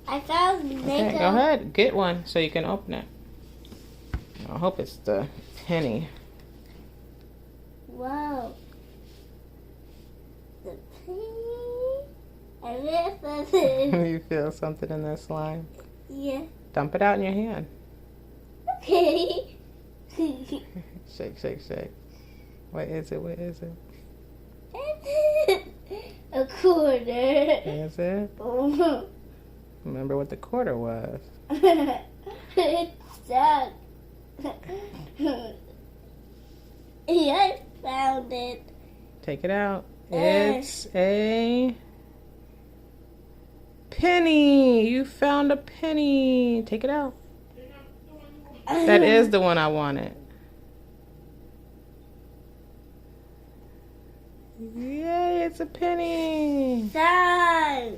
I found makeup. Okay, go ahead. Get one so you can open it. I hope it's the penny. Wow. The penny. I feel something. You feel something in that slime? Yeah. Dump it out in your hand. Okay. Shake, shake, shake. What is it? What is it? A quarter. Is it? Remember what the quarter was. It's stuck. Yeah, I found it. Take it out. It's a penny. You found a penny. Take it out. That is the one I wanted. Yay, it's a penny. Done.